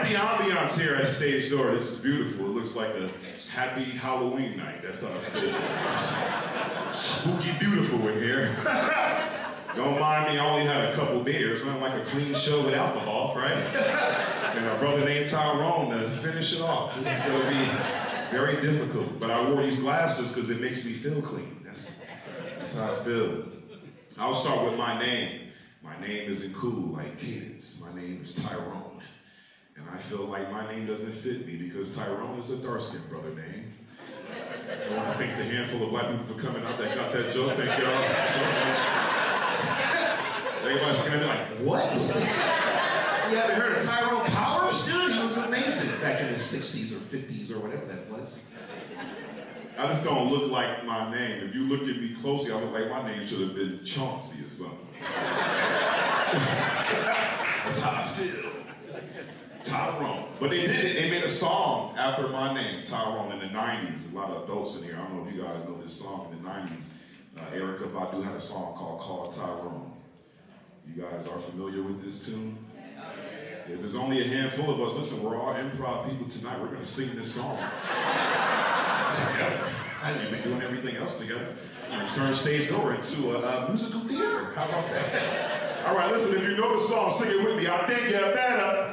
like the ambiance here at Stage Door. This is beautiful. It looks like a happy Halloween night. That's how I feel. It's spooky beautiful in here. Don't mind me, I only had a couple beers. Not like a clean show with alcohol, right? And my brother named Tyrone to finish it off. This is going to be very difficult. But I wore these glasses because it makes me feel clean. That's how I feel. I'll start with my name. My name isn't cool like Cadence. My name is Tyrone. And I feel like my name doesn't fit me because Tyrone is a dark-skinned brother name. I want to thank the handful of black people for coming out that got that joke. Thank y'all so much. Everybody's gonna be like, what? You haven't heard of Tyrone Powers? Dude, he was amazing back in the 60s or 50s or whatever that was. I just don't look like my name. If you look at me closely, I look like my name should have been Chauncey or something. That's how I feel. Tyrone. But they did it. They made a song after my name, Tyrone, in the 90s. A lot of adults in here. I don't know if you guys know this song in the 90s. Erica Badu had a song called Tyrone. You guys are familiar with this tune? If there's only a handful of us, listen, we're all improv people tonight. We're going to sing this song together. And you've been doing everything else together. And turn Stage Door into a musical theater. How about that? All right, listen, if you know the song, sing it with me. I think you better.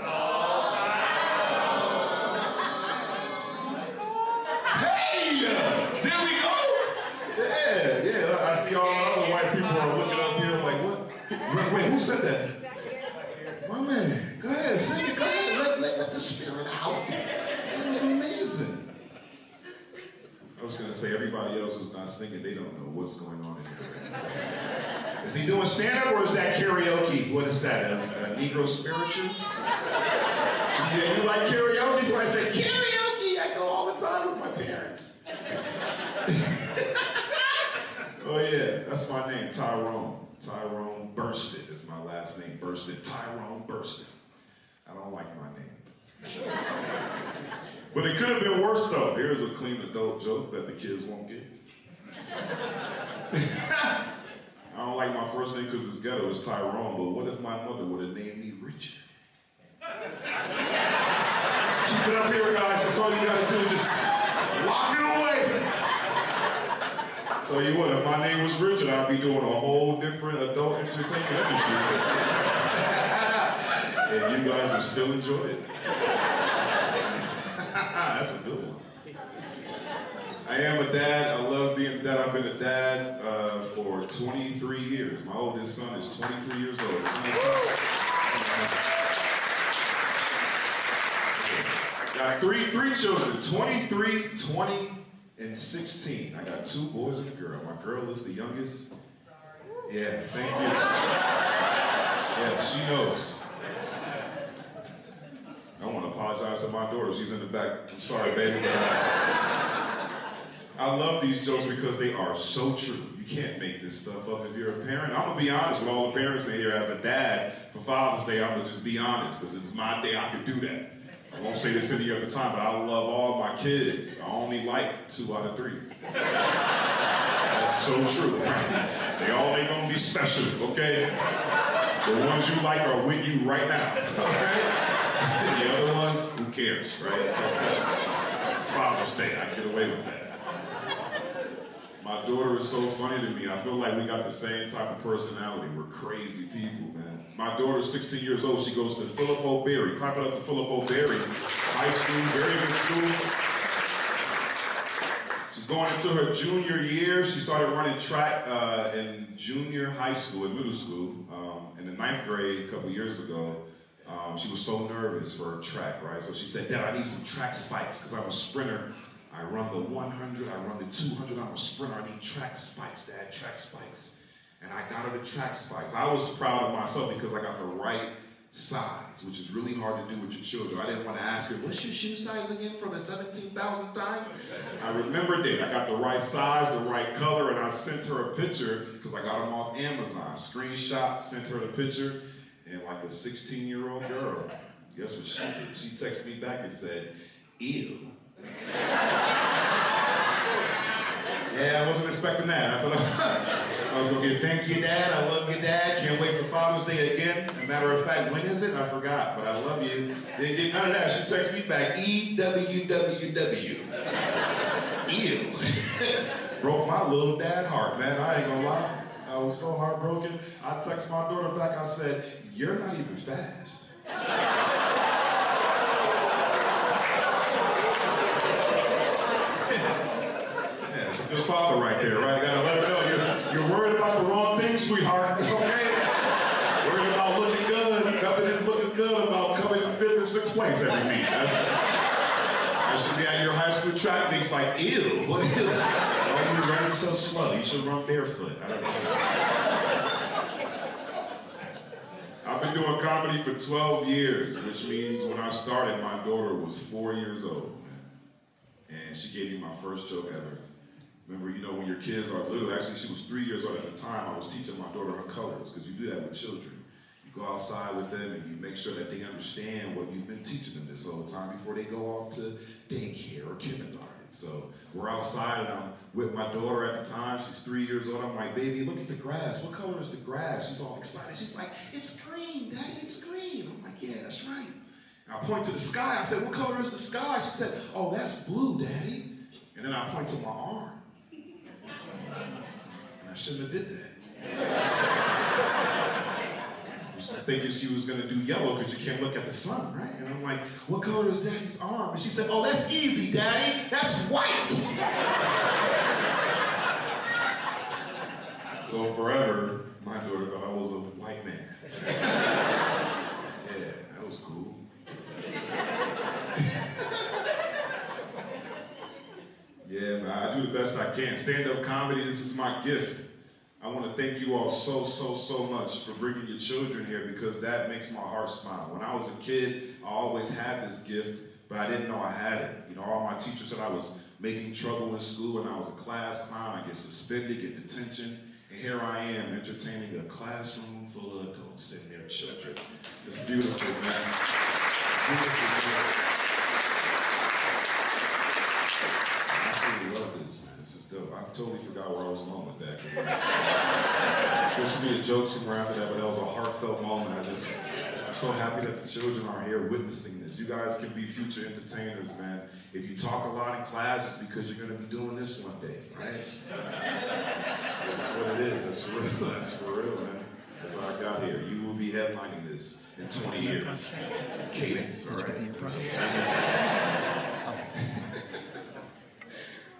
Hey! There we go! Yeah. I see all the other white people are looking up here like, what? Wait, who said that? My man. Go ahead, sing it. Go ahead. Let the spirit out. It was amazing. I was going to say, everybody else who's not singing, they don't know what's going on in here. Is he doing stand-up or is that karaoke? What is that, a Negro spiritual? Yeah, you like karaoke? Somebody said, karaoke! I go all the time with my parents. Oh yeah, that's my name, Tyrone. Tyrone Burston is my last name, Burston. Tyrone Burston. I don't like my name. But it could have been worse though. Here's a clean adult joke that the kids won't get. I don't like my first name because it's ghetto, it's Tyrone, but what if my mother would have named me Richard? Just keep it up here, guys. That's all you gotta do, just lock it away. Tell you what, if my name was Richard, I'd be doing a whole different adult entertainment industry. And you guys would still enjoy it. That's a good one. I am a dad. I love being a dad. I've been a dad for 23 years. My oldest son is 23 years old. Got three children, 23, 20, and 16. I got 2 boys and a girl. My girl is the youngest. Yeah, thank you. Yeah, she knows. I want to apologize to my daughter. She's in the back. I'm sorry, baby. I love these jokes because they are so true. You can't make this stuff up if you're a parent. I'm going to be honest with all the parents in here. As a dad, for Father's Day, I'm going to just be honest because it's my day. I can do that. I won't say this any other time, but I love all my kids. I only like 2 out of 3. That's so true. They all ain't going to be special, okay? The ones you like are with you right now, okay? The other ones, who cares, right? It's okay. It's Father's Day. I can get away with that. My daughter is so funny to me. I feel like we got the same type of personality. We're crazy people, man. My daughter's 16 years old. She goes to Philip O'Berry. Clap it up for Philip O'Berry. High school, very good school. She's going into her junior year. She started running track in junior high school and middle school. In the 9th grade a couple years ago, she was so nervous for her track, right? So she said, Dad, I need some track spikes because I'm a sprinter. I run the 100, I run the 200, I'm a sprinter, I need track spikes, Dad, track spikes. And I got her the track spikes. I was proud of myself because I got the right size, which is really hard to do with your children. I didn't want to ask her, what's your shoe size again for the 17,000th time? I remembered it. I got the right size, the right color, and I sent her a picture because I got them off Amazon. Screenshot, sent her the picture, and like a 16-year-old girl, guess what she did? She texted me back and said, ew. Yeah, I wasn't expecting that. I thought I was gonna get thank you, Dad. I love you, Dad. Can't wait for Father's Day again. As a matter of fact, when is it? I forgot, but I love you. Didn't get none of that. She texted me back, EWWW. Ew. Broke my little dad heart, man. I ain't gonna lie. I was so heartbroken. I texted my daughter back, I said, you're not even fast. Yeah, it's a good father right there, right? You gotta let her know you're worried about the wrong thing, sweetheart, okay? Worried about looking good. Nothing is looking good about coming in 5th and 6th place every meet. That should be at your high school track meets like, ew, what is that? Why are you running so slow? You should run barefoot. I don't know. I've been doing comedy for 12 years, which means when I started, my daughter was 4 years old. And she gave me my first joke ever. Remember, you know, when your kids are little, actually she was 3 years old at the time, I was teaching my daughter her colors, because you do that with children. You go outside with them and you make sure that they understand what you've been teaching them this whole time before they go off to daycare or kindergarten. So we're outside and I'm with my daughter at the time, she's 3 years old. I'm like, baby, look at the grass. What color is the grass? She's all excited. She's like, it's green, Daddy, it's green. I'm like, yeah, that's right. And I point to the sky. I said, what color is the sky? She said, oh, that's blue, Daddy. And then I point to my arm. And I shouldn't have did that. I was thinking she was gonna do yellow because you can't look at the sun, right? And I'm like, what color is Daddy's arm? And she said, oh, that's easy, Daddy. That's white. So forever, my daughter thought I was a white man. Yeah, that was cool. Yeah, man, I do the best I can. Stand-up comedy, this is my gift. I want to thank you all so much for bringing your children here because that makes my heart smile. When I was a kid, I always had this gift, but I didn't know I had it. You know, all my teachers said I was making trouble in school and I was a class clown. I get suspended, get detention, and here I am entertaining a classroom full of adults and their children. It's beautiful, man. Beautiful, man. Love this, man. This is dope. I totally forgot where I was going with that. It's supposed to be a joke somewhere after that, but that was a heartfelt moment. I'm so happy that the children are here witnessing this. You guys can be future entertainers, man. If you talk a lot in class, it's because you're going to be doing this one day, right? That's what it is. That's for real. That's for real, man. That's how I got here. You will be headlining this in 20 years. Cadence, all right?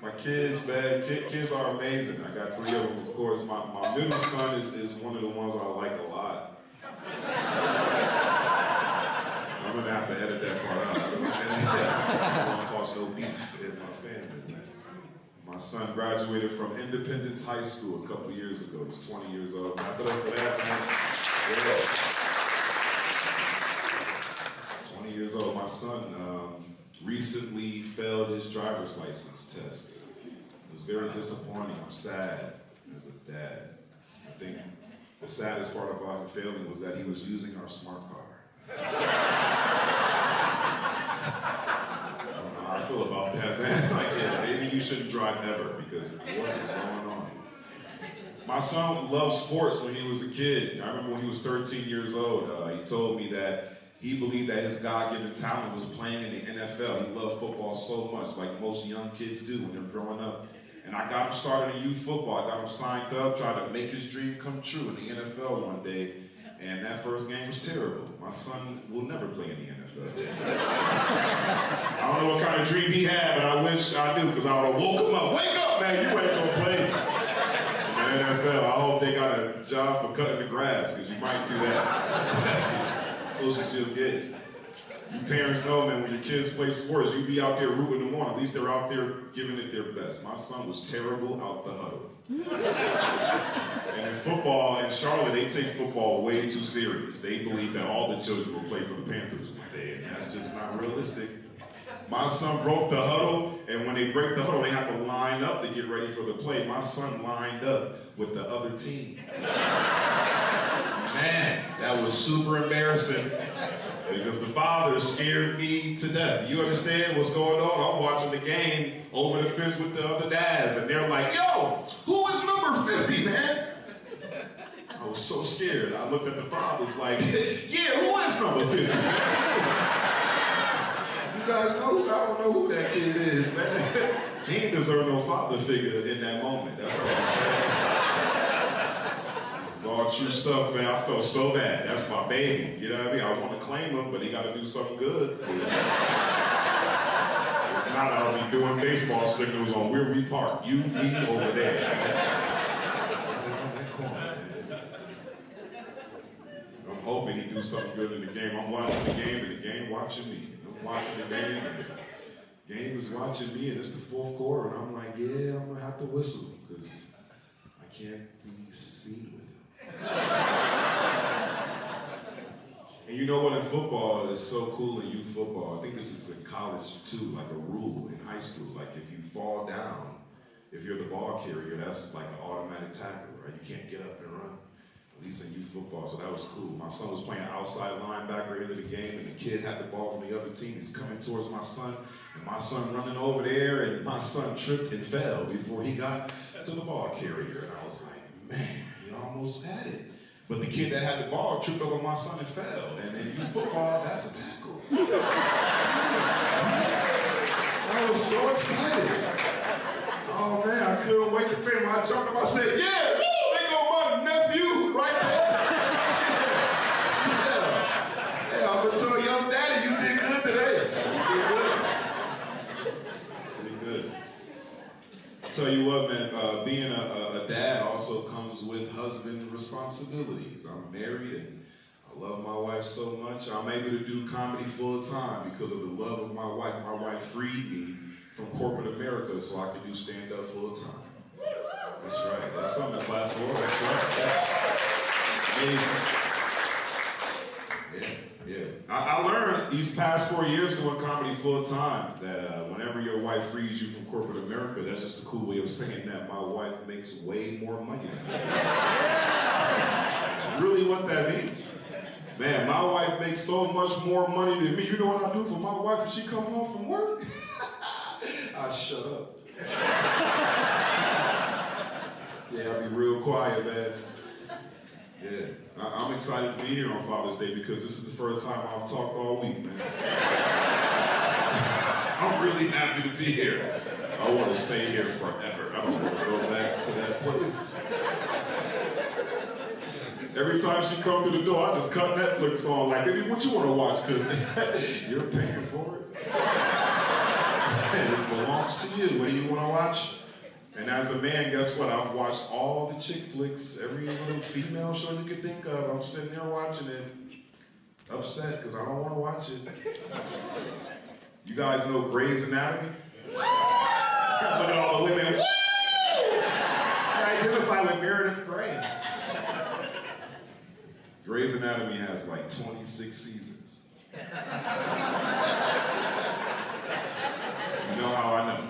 My kids, man, kids are amazing. I got 3 of them, of course. My middle son is one of the ones I like a lot. I'm gonna have to edit that part out. I don't want to cause no beef in my family, man. My son graduated from Independence High School a couple years ago. He's 20 years old. Not that for that, man. 20 years old. My son recently failed his driver's license test. It was very disappointing. I'm sad as a dad. I think the saddest part about him failing was that he was using our smart car. I don't know how I feel about that, man. Like, yeah, maybe you shouldn't drive ever because what is going on? My son loved sports when he was a kid. I remember when he was 13 years old, he told me that he believed that his God-given talent was playing in the NFL. He loved football so much, like most young kids do when they're growing up. And I got him started in youth football. I got him signed up, tried to make his dream come true in the NFL one day. And that first game was terrible. My son will never play in the NFL. I don't know what kind of dream he had, but I wish I knew, because I would have woke him up. Wake up, man, you ain't gonna play in the NFL. I hope they got a job for cutting the grass, because you might do that. That's the closest you'll get. You parents know, man, when your kids play sports, you be out there rooting them on. At least they're out there giving it their best. My son was terrible out the huddle. And in football, in Charlotte, they take football way too serious. They believe that all the children will play for the Panthers one day, and that's just not realistic. My son broke the huddle, and when they break the huddle, they have to line up to get ready for the play. My son lined up with the other team. Man, that was super embarrassing. Because the father scared me to death. You understand what's going on? I'm watching the game over the fence with the other dads, and they're like, yo, who is number 50, man? I was so scared. I looked at the fathers like, yeah, who is number 50? You guys know, I don't know who that kid is, man. He ain't deserve no father figure in that moment. That's what I'm saying. This is all true stuff, man. I felt so bad. That's my baby. You know what I mean? I want to claim him, but he got to do something good. If not, I'll be doing baseball signals on where we park. You, me, over there. I'm hoping he do something good in the game. I'm watching the game, and the game watching me. I'm watching the game, and the game is watching me, and it's the fourth quarter, and I'm like, yeah, I'm gonna have to whistle, because I can't be seen with him. And you know what, in football, it's so cool in youth football. I think this is in college too, like a rule in high school. Like if you fall down, if you're the ball carrier, that's like an automatic tackle, right? You can't get up and run. At least in youth football, so that was cool. My son was playing outside linebacker into the game, and the kid had the ball from the other team. He's coming towards my son, and my son running over there, and my son tripped and fell before he got to the ball carrier. And I was like, man, he almost had it. But the kid that had the ball tripped over my son and fell. And in youth football, that's a tackle. I was so excited. Oh man, I couldn't wait to pay him. I jumped up, I said, yeah, woo, there go my nephew right there. Yeah, I'm gonna tell young daddy you did good today. You did good. Tell you what, man, being a dad also comes with husband responsibilities. I'm married and I love my wife so much. I'm able to do comedy full time because of the love of my wife. My wife freed me from corporate America so I could do stand-up full time. That's right. That's something to clap for. That's right. That's amazing. Yeah. I learned these past 4 years doing comedy full time that whenever your wife frees you from corporate America, that's just a cool way of saying that my wife makes way more money than me. That's really what that means. Man, my wife makes so much more money than me. You know what I do for my wife when she come home from work? I shut up. Yeah, I'll be real quiet, man. Yeah, I'm excited to be here on Father's Day because this is the first time I've talked all week, man. I'm really happy to be here. I want to stay here forever. I don't want to go back to that place. Every time she comes through the door, I just cut Netflix on, like, baby, what you want to watch? Because you're paying for it. This belongs to you. What do you want to watch? And as a man, guess what? I've watched all the chick flicks, every little female show you could think of. I'm sitting there watching it, upset because I don't want to watch it. You guys know Grey's Anatomy? Look at all the women. Woo! I identify with Meredith Grey. Grey's Anatomy has like 26 seasons. You know how I know.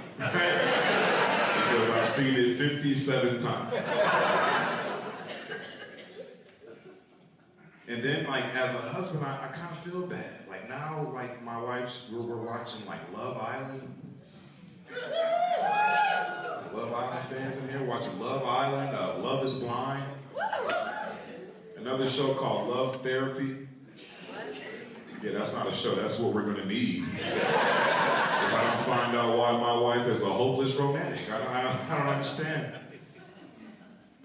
Because I've seen it 57 times. And then, like, as a husband, I kind of feel bad. Like, now, like, my wife's, we're watching, like, Love Island. Love Island fans in here watching Love Island, Love is Blind. Another show called Love Therapy. Yeah, that's not a show, that's what we're gonna need. If I don't find out why my wife is a hopeless romantic, I don't understand.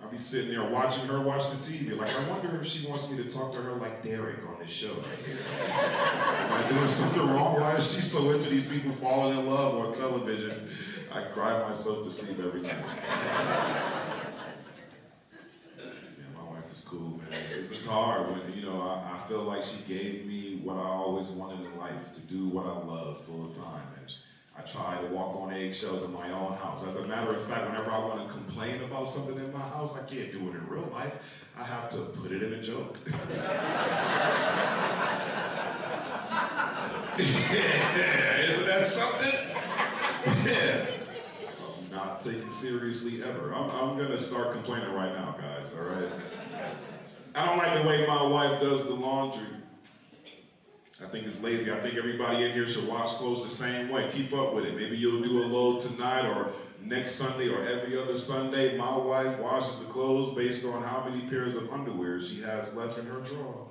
I'll be sitting there watching her watch the TV, like, I wonder if she wants me to talk to her like Derek on this show right here. Am I doing something wrong? Why is she so into these people falling in love on television? I cry myself to sleep every night. Yeah, my wife is cool, man. It's hard when, you know, I feel like she gave me what I always wanted in life, to do what I love full time. And I try to walk on eggshells in my own house. As a matter of fact, whenever I want to complain about something in my house, I can't do it in real life. I have to put it in a joke. Yeah, isn't that something? Yeah. I'm not taken seriously ever. I'm gonna start complaining right now, guys, all right? I don't like the way my wife does the laundry. I think it's lazy. I think everybody in here should wash clothes the same way. Keep up with it. Maybe you'll do a load tonight or next Sunday or every other Sunday, my wife washes the clothes based on how many pairs of underwear she has left in her drawer.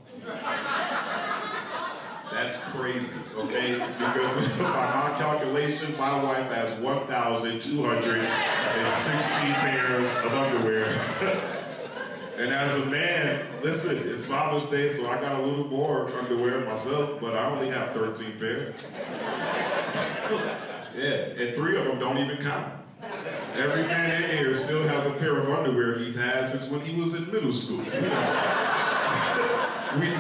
That's crazy, okay? Because by my calculation, my wife has 1,216 pairs of underwear. And as a man, listen, it's Father's Day, so I got a little more underwear myself, but I only have 13 pairs. Yeah, and 3 of them don't even count. Every man in here still has a pair of underwear he's had since when he was in middle school. We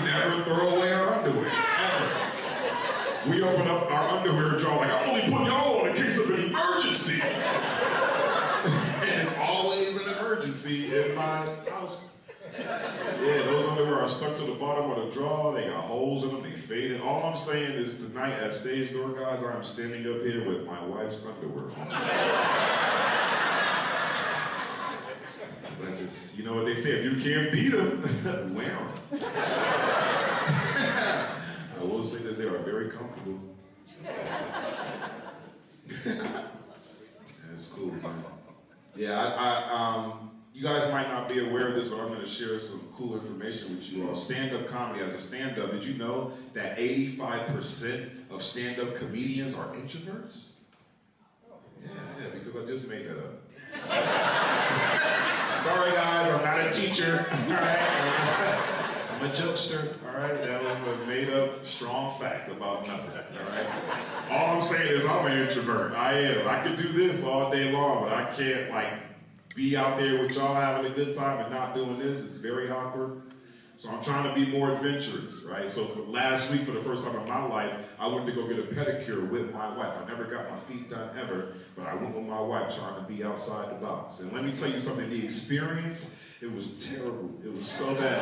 never throw away our underwear, ever. We open up our underwear drawer like, I'm only putting y'all on in case of an emergency. And it's always an emergency in my house. Yeah, those underwear are stuck to the bottom of the drawer. They got holes in them, they faded. All I'm saying is tonight at Stage Door, guys, I'm standing up here with my wife's underwear on. Because I just, you know what they say, if you can't beat them, wear them. I will say this, they are very comfortable. That's cool, man. Yeah, you guys might not be aware of this, but I'm going to share some cool information with you all. Stand-up comedy, as a stand-up, did you know that 85% of stand-up comedians are introverts? Yeah, because I just made that up. Sorry guys, I'm not a teacher, all right? I'm a jokester, all right? That was a made-up, strong fact about nothing, all right? All I'm saying is I'm an introvert. I am. I could do this all day long, but I can't, be out there with y'all having a good time and not doing this. It's very awkward. So I'm trying to be more adventurous, right? So for last week, for the first time in my life, I went to go get a pedicure with my wife. I never got my feet done ever, but I went with my wife trying to be outside the box. And let me tell you something, the experience, it was terrible. It was so bad.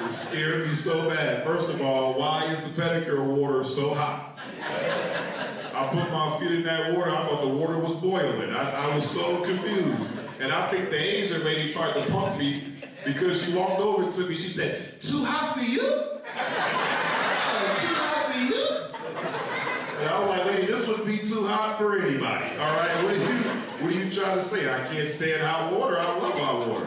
It scared me so bad. First of all, why is the pedicure water so hot? I put my feet in that water, I thought the water was boiling. I was so confused. And I think the Asian lady tried to pump me because she walked over to me, she said, "Too hot for you?" "Too hot for you?" And I was like, "Lady, this would be too hot for anybody, all right? What are you trying to say? I can't stand hot water, I love hot water."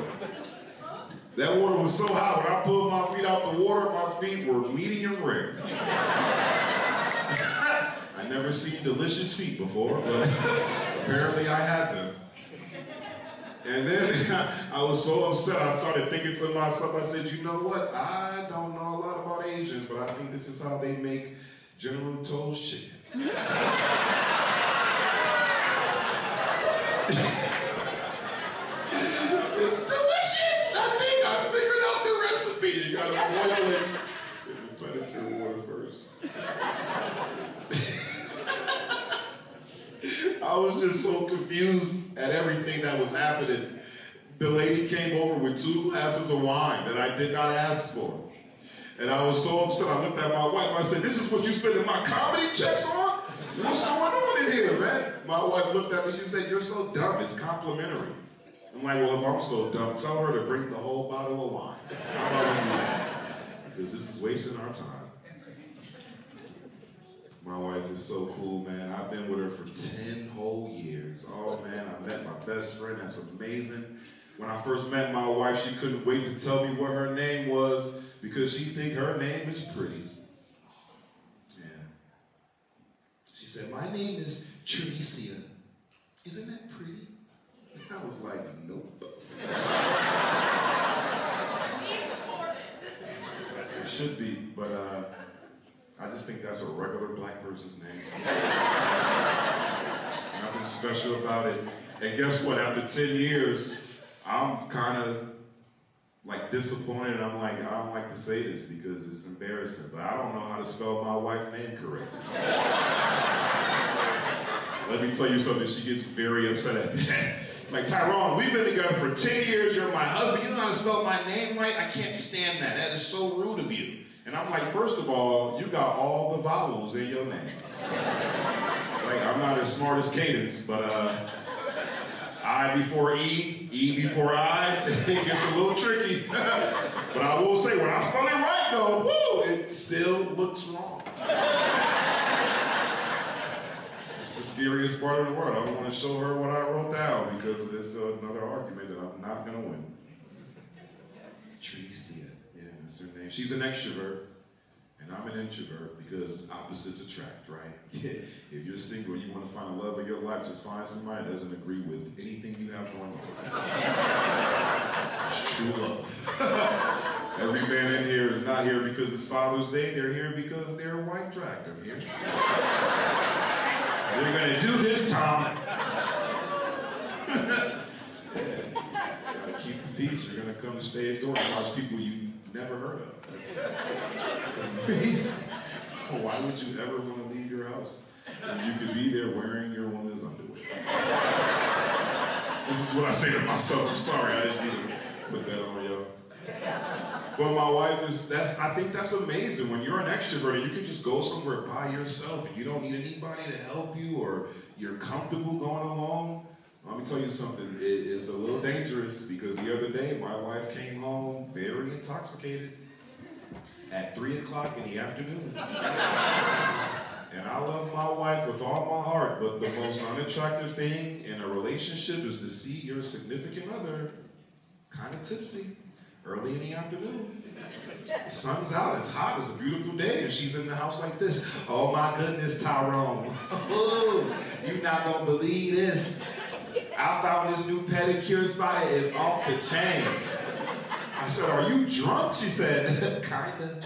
That water was so hot, when I pulled my feet out the water, my feet were medium rare. I never seen delicious feet before, but apparently I had them. And then I was so upset, I started thinking to myself, I said, you know what? I don't know a lot about Asians, but I think this is how they make General Tso's chicken. It's delicious! I think I figured out the recipe. You gotta boil it in the pedicure water first. I was just so confused at everything that was happening. The lady came over with 2 glasses of wine that I did not ask for. And I was so upset, I looked at my wife, I said, "This is what you spending my comedy checks on? What's going on in here, man?" My wife looked at me, she said, "You're so dumb, it's complimentary." I'm like, well, if I'm so dumb, tell her to bring the whole bottle of wine. How about we do that? Because this is wasting our time. My wife is so cool, man. I've been with her for 10 whole years. Oh, man, I met my best friend. That's amazing. When I first met my wife, she couldn't wait to tell me what her name was because she think her name is pretty. Yeah. She said, "My name is Tricia. Isn't that pretty?" I was like, nope. It should be, but I just think that's a regular black person's name. There's nothing special about it. And guess what? After 10 years, I'm kind of disappointed. I'm like, I don't like to say this because it's embarrassing, but I don't know how to spell my wife's name correctly. Let me tell you something, she gets very upset at that. It's like, "Tyrone, we've been together for 10 years, you're my husband, you know how to spell my name right? I can't stand that. That is so rude of you." And I'm like, first of all, you got all the vowels in your name. I'm not as smart as Cadence, but I before E, E before I, it gets a little tricky. But I will say, when I spell it right though, woo, it still looks wrong. It's the scariest part of the world. I don't want to show her what I wrote down because it's another argument that I'm not going to win. Tricia, yeah, that's her name. She's an extrovert, and I'm an introvert because opposites attract, right? If you're single, you want to find the love of your life, just find somebody that doesn't agree with anything you have going on. It's true love. Every man in here is not here because it's Father's Day. They're here because their wife dragged them here. We're going to do this, Tom. Keep the peace. You're going to come to stage door and watch people you never heard of. That's amazing. Why would you ever want to leave your house when you could be there wearing your woman's underwear? This is what I say to myself. I'm sorry, I didn't mean to put that on y'all. But my wife I think that's amazing. When you're an extrovert and you can just go somewhere by yourself and you don't need anybody to help you or you're comfortable going along. Let me tell you something, it's a little dangerous because the other day my wife came home very intoxicated at 3 o'clock in the afternoon. And I love my wife with all my heart, but the most unattractive thing in a relationship is to see your significant other kind of tipsy early in the afternoon. The sun's out, it's hot, it's a beautiful day, and she's in the house like this. Oh my goodness, Tyrone. Oh, you're not gonna believe this. I found this new pedicure spot, it's off the chain. I said, are you drunk? She said, kinda.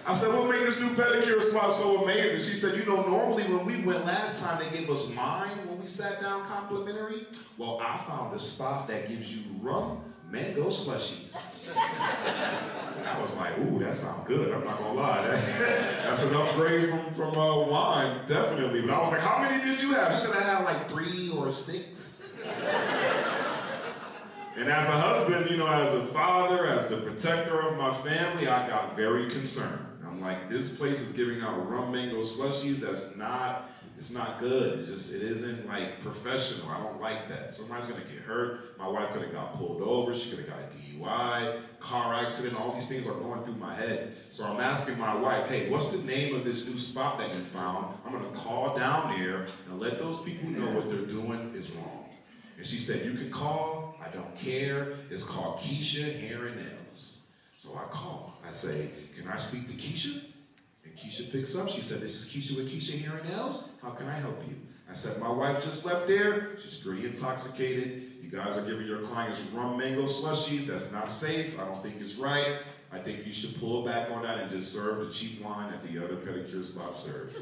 I said, what made this new pedicure spot so amazing? She said, you know, normally when we went last time, they gave us wine when we sat down complimentary. Well, I found a spot that gives you rum mango slushies. I was like, ooh, that sounds good. I'm not gonna lie. That's an upgrade from wine, definitely. But I was like, how many did you have? She said, I had like 3 or 6. And as a husband, you know, as a father, as the protector of my family, I got very concerned. I'm like, this place is giving out rum mango slushies. It's not good. It isn't like professional. I don't like that. Somebody's gonna get hurt. My wife could have got pulled over. She could have got a DUI, car accident. All these things are going through my head. So I'm asking my wife, hey, what's the name of this new spot that you found? I'm gonna call down there and let those people know what they're doing is wrong. And she said, you can call, I don't care. It's called Keisha Hair and Nails. So I call. I say, can I speak to Keisha? And Keisha picks up. She said, this is Keisha with Keisha Hair and Nails. How can I help you? I said, my wife just left there. She's pretty intoxicated. You guys are giving your clients rum mango slushies. That's not safe. I don't think it's right. I think you should pull back on that and just serve the cheap wine that the other pedicure spot served.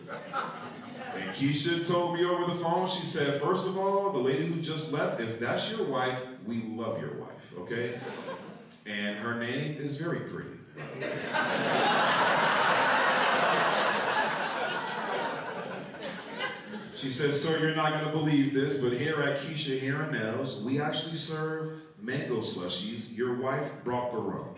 And Keisha told me over the phone, she said, first of all, the lady who just left, if that's your wife, we love your wife, okay? And her name is very pretty. She said, sir, you're not going to believe this, but here at Keisha Hair and Nails, we actually serve mango slushies. Your wife brought the rum.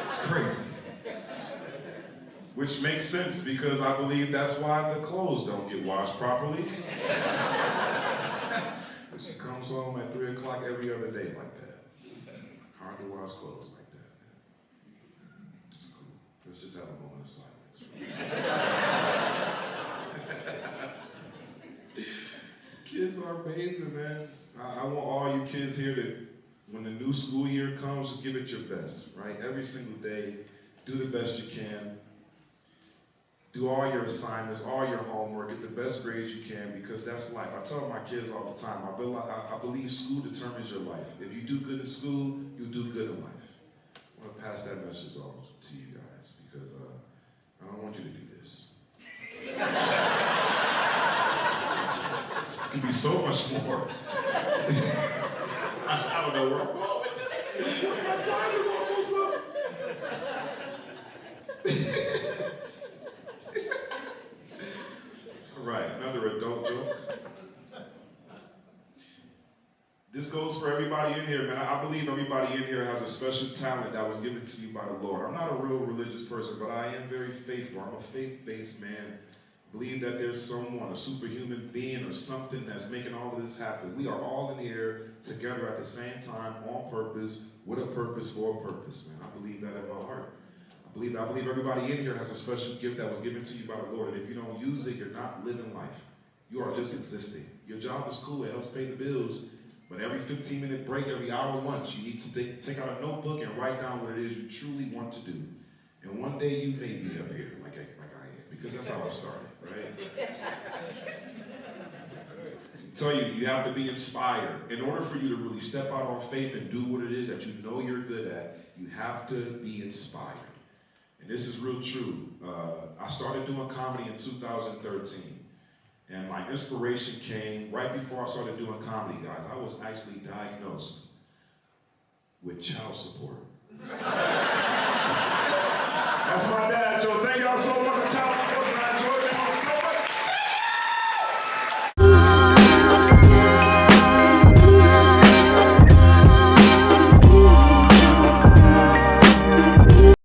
It's crazy. Which makes sense because I believe that's why the clothes don't get washed properly. But she comes home at 3 o'clock every other day like that. Hard to wash clothes like that. It's cool. Let's just have a moment of silence. Kids are amazing, man. I want all you kids here to, when the new school year comes, just give it your best, right? Every single day, do the best you can. Do all your assignments, all your homework, get the best grades you can because that's life. I tell my kids all the time, I believe school determines your life. If you do good in school, you'll do good in life. I want to pass that message on to you guys because I don't want you to do this. It can be so much more. I don't know where I'm going with this. My time is almost up. All right, another adult joke. This goes for everybody in here, man. I believe everybody in here has a special talent that was given to you by the Lord. I'm not a real religious person, but I am very faithful. I'm a faith-based man. Believe that there's someone, a superhuman being or something that's making all of this happen. We are all in here together at the same time, on purpose, with a purpose, for a purpose, man. I believe that in my heart. I believe everybody in here has a special gift that was given to you by the Lord. And if you don't use it, you're not living life. You are just existing. Your job is cool. It helps pay the bills. But every 15-minute break, every hour lunch, you need to take out a notebook and write down what it is you truly want to do. And one day you may be up here like I am, because that's how I started, right? I tell you, you have to be inspired. In order for you to really step out on faith and do what it is that you know you're good at, you have to be inspired. And this is real true. I started doing comedy in 2013. And my inspiration came right before I started doing comedy, guys. I was actually diagnosed with child support. That's my dad, Joe. Thank y'all so much.